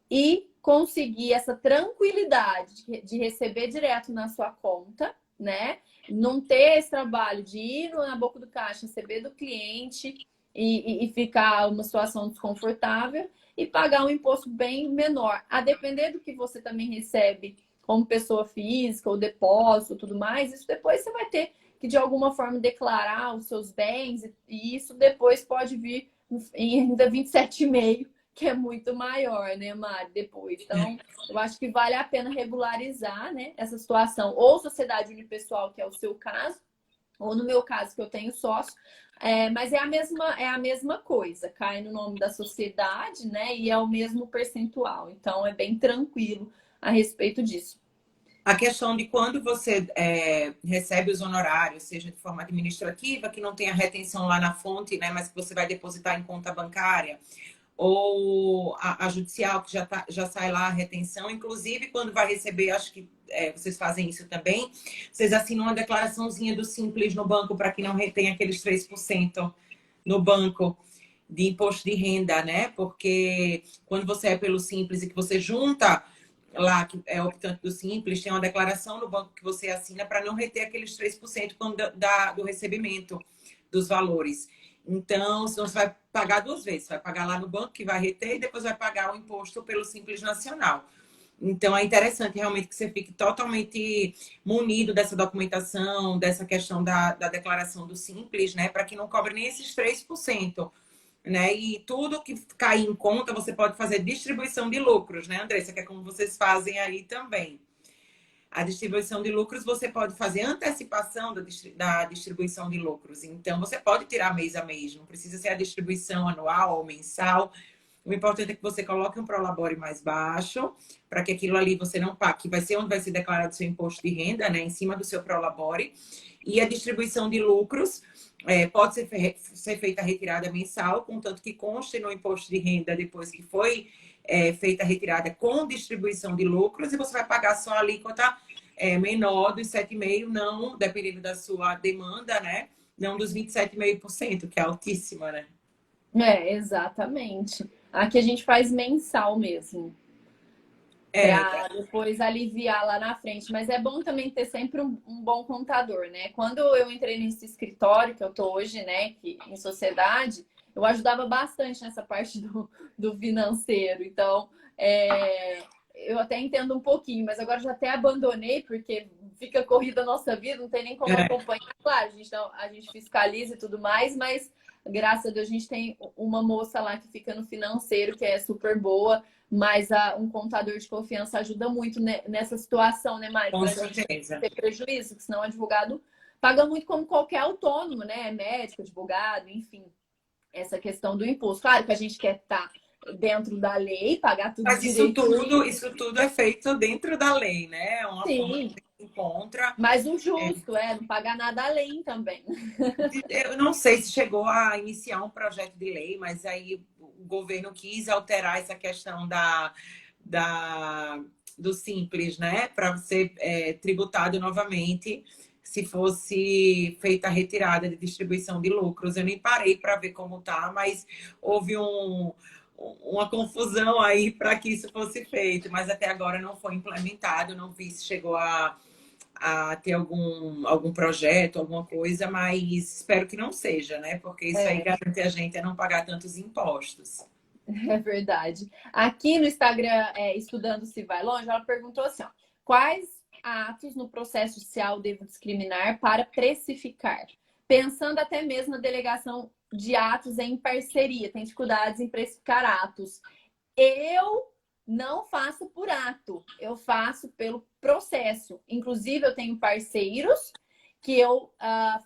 e conseguir essa tranquilidade de receber direto na sua conta, né? Não ter esse trabalho de ir na boca do caixa, receber do cliente e ficar uma situação desconfortável e pagar um imposto bem menor. A depender do que você também recebe como pessoa física, ou depósito, tudo mais, isso depois você vai ter que de alguma forma declarar os seus bens e isso depois pode vir em ainda 27,5%, que é muito maior, né, Mari, depois. Então, eu acho que vale a pena regularizar, né, essa situação. Ou sociedade unipessoal, que é o seu caso, ou no meu caso, que eu tenho sócio, mas é a mesma coisa, cai no nome da sociedade, né, e é o mesmo percentual. Então, é bem tranquilo a respeito disso. A questão de quando você recebe os honorários, seja de forma administrativa, que não tem a retenção lá na fonte, né, mas que você vai depositar em conta bancária, ou a judicial, que já sai lá a retenção. Inclusive, quando vai receber, acho que vocês fazem isso também, vocês assinam uma declaraçãozinha do Simples no banco para que não retém aqueles 3% no banco de imposto de renda, né? Porque quando você é pelo Simples e que você junta lá, que é optante do Simples, tem uma declaração no banco que você assina para não reter aqueles 3% do recebimento dos valores. Então, senão você vai pagar duas vezes. Você vai pagar lá no banco, que vai reter, e depois vai pagar o imposto pelo Simples Nacional. Então, é interessante realmente que você fique totalmente munido dessa documentação, dessa questão da declaração do Simples, né? Para que não cobre nem esses 3%. né? E tudo que cair em conta, você pode fazer distribuição de lucros, né, Andressa? Que é como vocês fazem aí também. A distribuição de lucros, você pode fazer antecipação da distribuição de lucros. Então, você pode tirar mês a mês, não precisa ser a distribuição anual ou mensal. O importante é que você coloque um prolabore mais baixo, para que aquilo ali você não pague, que vai ser onde vai ser declarado seu imposto de renda, né? Em cima do seu prolabore. E a distribuição de lucros pode ser feita a retirada mensal, contanto que conste no imposto de renda depois que foi feita a retirada com distribuição de lucros, e você vai pagar só a alíquota menor dos 7,5%, não, dependendo da sua demanda, né? Não dos 27,5%, que é altíssima, né? Exatamente. Aqui a gente faz mensal mesmo, para depois aliviar lá na frente. Mas é bom também ter sempre um bom contador, né? Quando eu entrei nesse escritório que eu tô hoje, né, que, em sociedade, eu ajudava bastante nessa parte do financeiro. Então, eu até entendo um pouquinho, mas agora já até abandonei, porque fica corrida a nossa vida, não tem nem como acompanhar. Claro, a gente fiscaliza e tudo mais, mas graças a Deus a gente tem uma moça lá que fica no financeiro, que é super boa, mas um contador de confiança ajuda muito nessa situação, né, Mari? Com certeza. Ter prejuízo, porque senão o advogado paga muito como qualquer autônomo, né? Médico, advogado, enfim. Essa questão do imposto. Claro que a gente quer estar dentro da lei, pagar tudo Mas direitinho. isso tudo é feito dentro da lei, né? É uma forma que a gente encontra. Mas o justo não pagar nada além também. Eu não sei se chegou a iniciar um projeto de lei, mas aí o governo quis alterar essa questão do simples, né? Para ser tributado novamente se fosse feita a retirada de distribuição de lucros. Eu nem parei para ver como tá, mas houve uma confusão aí para que isso fosse feito, mas até agora não foi implementado, não vi se chegou a ter algum projeto, alguma coisa, mas espero que não seja, né? Porque isso aí garante a gente a não pagar tantos impostos. É verdade. Aqui no Instagram, Estudando Se Vai Longe, ela perguntou assim, ó, quais atos no processo judicial devo discriminar para precificar? Pensando até mesmo na delegação de atos em parceria, tem dificuldades em precificar atos. Eu não faço por ato, eu faço pelo processo. Inclusive, eu tenho parceiros que eu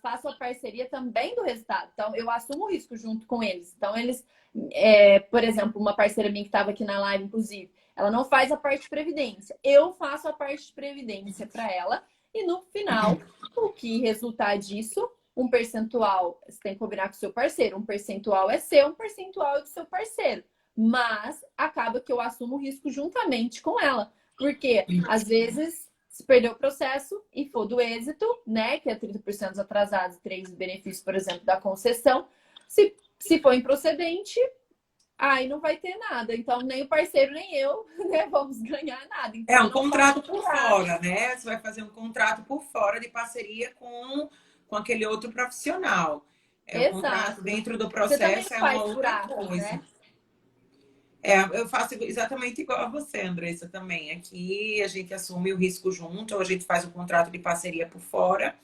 faço a parceria também do resultado. Então, eu assumo o risco junto com eles. Então, eles, por exemplo, uma parceira minha que estava aqui na live, inclusive, ela não faz a parte de previdência. Eu faço a parte de previdência para ela. E no final, o que resultar disso, um percentual, você tem que combinar com o seu parceiro. Um percentual é seu, um percentual é do seu parceiro. Mas acaba que eu assumo o risco juntamente com ela. Porque, às vezes, se perder o processo e for do êxito, né, que é 30% dos atrasados e 3 benefícios, por exemplo, da concessão, se for improcedente, aí não vai ter nada. Então, nem o parceiro, nem eu, né, vamos ganhar nada. Então, É um contrato por fora, né? Você vai fazer um contrato por fora de parceria com aquele outro profissional. O contrato dentro do processo é uma outra coisa. Né? Eu faço exatamente igual a você, Andressa, também. Aqui a gente assume o risco junto, ou a gente faz um contrato de parceria por fora.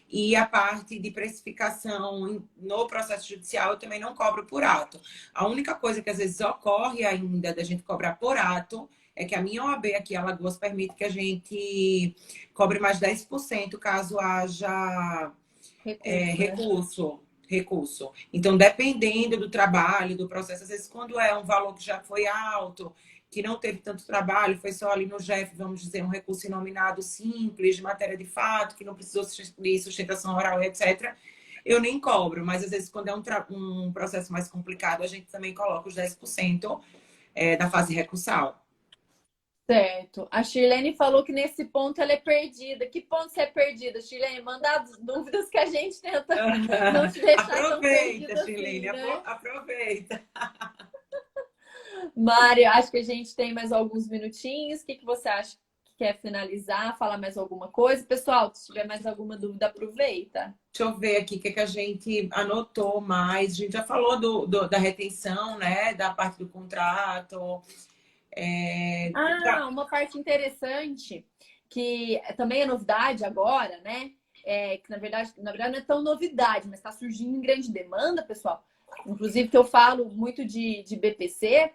E a parte de precificação no processo judicial eu também não cobro por ato. A única coisa que às vezes ocorre ainda da gente cobrar por ato é que a minha OAB aqui, Alagoas, permite que a gente cobre mais 10% caso haja recurso. Então, dependendo do trabalho, do processo, às vezes quando é um valor que já foi alto, que não teve tanto trabalho, foi só ali no GEF, vamos dizer, um recurso inominado simples, de matéria de fato, que não precisou de sustentação oral, etc., eu nem cobro. Mas, às vezes, quando é um processo mais complicado, a gente também coloca os 10% da fase recursal. Certo. A Shirlene falou que nesse ponto ela é perdida. Que ponto você é perdida, Shirlene? Manda as dúvidas que a gente tenta não te deixar tão perdida. Aproveita, Shirlene, assim, né? aproveita. Mari, acho que a gente tem mais alguns minutinhos. O que você acha que quer finalizar? Falar mais alguma coisa? Pessoal, se tiver mais alguma dúvida, aproveita. Deixa eu ver aqui o que a gente anotou mais. A gente já falou da retenção, né? Da parte do contrato. Uma parte interessante, que também é novidade agora, né? Que na verdade não é tão novidade, mas está surgindo em grande demanda, pessoal. inclusive que eu falo muito de BPC,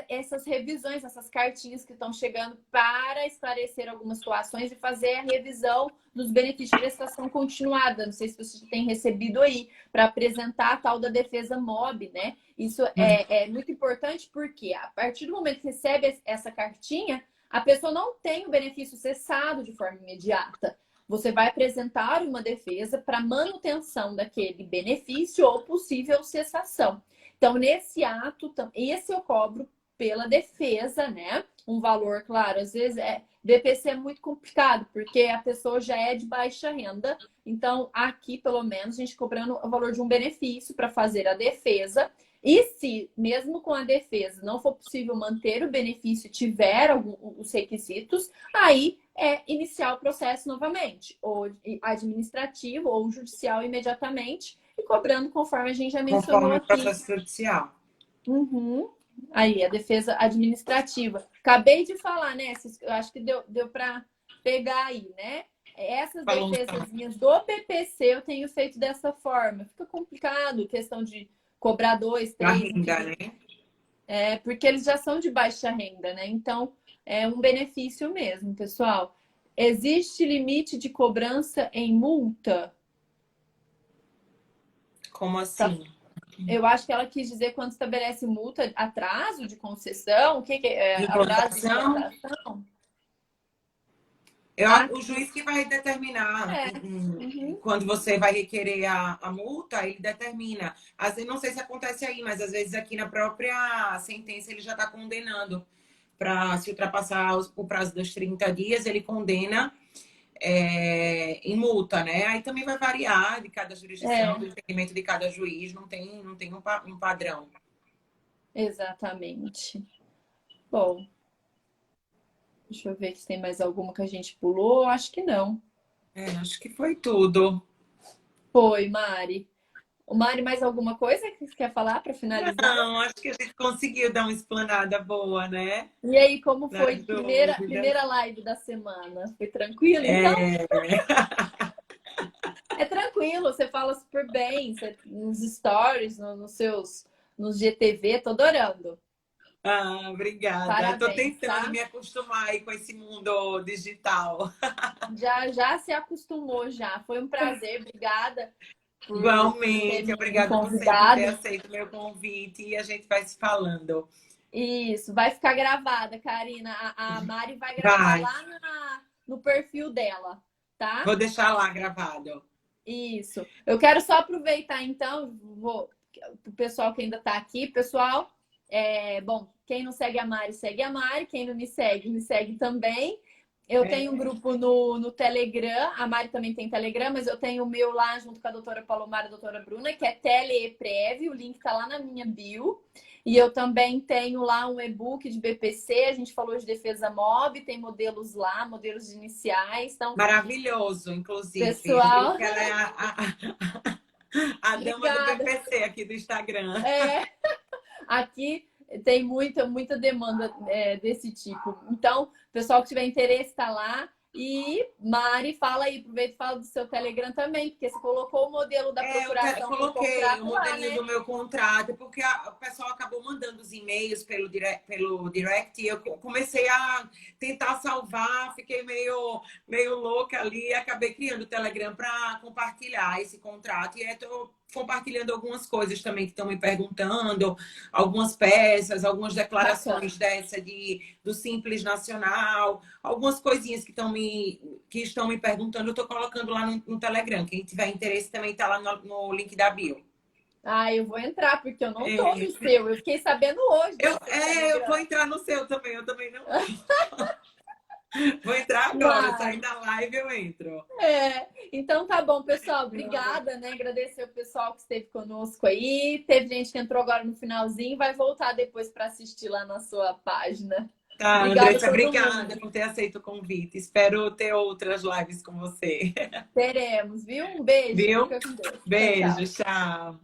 essas revisões, essas cartinhas que estão chegando para esclarecer algumas situações e fazer a revisão dos benefícios de prestação continuada. Não sei se você tem recebido aí, para apresentar a tal da defesa MOB, né? Isso é muito importante porque a partir do momento que recebe essa cartinha, a pessoa não tem o benefício cessado de forma imediata. Você vai apresentar uma defesa para manutenção daquele benefício ou possível cessação. Então, nesse ato, esse eu cobro pela defesa, né? Um valor, claro, às vezes BPC é muito complicado, porque a pessoa já é de baixa renda. Então, aqui, pelo menos, a gente cobrando o valor de um benefício para fazer a defesa. E se, mesmo com a defesa, não for possível manter o benefício, tiver os requisitos, aí é iniciar o processo novamente, ou administrativo ou judicial imediatamente, e cobrando conforme a gente já mencionou conforme o aqui. processo judicial. Uhum. Aí, a defesa administrativa. Acabei de falar, né? Eu acho que deu para pegar aí, né? Essas defesazinhas do PPC eu tenho feito dessa forma. Fica complicado, questão de cobrar 2, 3... Renda, né? Porque eles já são de baixa renda, né? Então, é um benefício mesmo, pessoal. Existe limite de cobrança em multa? Como assim? Eu acho que ela quis dizer quando estabelece multa, atraso de concessão, o que é? Atraso de implantação? O juiz que vai determinar quando você vai requerer a multa, ele determina. Às vezes, não sei se acontece aí, mas às vezes aqui na própria sentença ele já está condenando. Para se ultrapassar o prazo dos 30 dias, ele condena em multa, né? Aí também vai variar de cada jurisdição, do entendimento de cada juiz, não tem um padrão. Exatamente. Bom, deixa eu ver se tem mais alguma que a gente pulou. Acho que não. Acho que foi tudo. Foi, Mari. O Mari, mais alguma coisa que você quer falar para finalizar? Não, acho que a gente conseguiu dar uma explanada boa, né? E aí, como foi a primeira live da semana? Foi tranquilo, então? É tranquilo, você fala super bem, nos stories, nos GTV, tô adorando. Obrigada. Parabéns, tô tentando tá? me acostumar aí com esse mundo digital. Já se acostumou já. Foi um prazer, obrigada. Igualmente, obrigada a você por ter aceito o meu convite e a gente vai se falando. Isso, vai ficar gravada, Karina. A Mari vai gravar lá no perfil dela, tá? Vou deixar lá gravado. Isso. Eu quero só aproveitar, então, pro pessoal que ainda está aqui. Pessoal, bom, quem não segue a Mari, segue a Mari. Quem não me segue também. Eu tenho um grupo no Telegram, a Mari também tem Telegram, mas eu tenho o meu lá junto com a doutora Palomar e a doutora Bruna, que é Teleprev, o link tá lá na minha bio. E eu também tenho lá um e-book de BPC, a gente falou de defesa MOB, tem modelos lá, modelos iniciais. Então, maravilhoso, inclusive. Pessoal, ela é a dama do BPC aqui do Instagram. Aqui tem muita demanda desse tipo. Então, pessoal que tiver interesse, está lá. E Mari, fala aí, aproveita e fala do seu Telegram também, porque você colocou o modelo da procuração. Eu coloquei o modelinho do meu contrato, porque o pessoal acabou mandando os e-mails pelo direct e eu comecei a tentar salvar, fiquei meio louca ali, acabei criando o Telegram para compartilhar esse contrato e estou compartilhando algumas coisas também que estão me perguntando, algumas peças, algumas declarações do Simples Nacional, algumas coisinhas que estão me perguntando, eu estou colocando lá no Telegram. Quem tiver interesse também está lá no link da bio. Eu vou entrar, porque eu não estou no seu. Eu fiquei sabendo hoje. Eu vou entrar no seu também, eu também não. Vou entrar agora, saindo da live eu entro. Então tá bom, pessoal. Obrigada, né? Agradecer o pessoal que esteve conosco aí. Teve gente que entrou agora no finalzinho, vai voltar depois para assistir lá na sua página. Tá, Andressa, obrigada por ter aceito o convite. Espero ter outras lives com você. Teremos, viu? Um beijo. Viu? Fica com Deus. Beijo, tchau.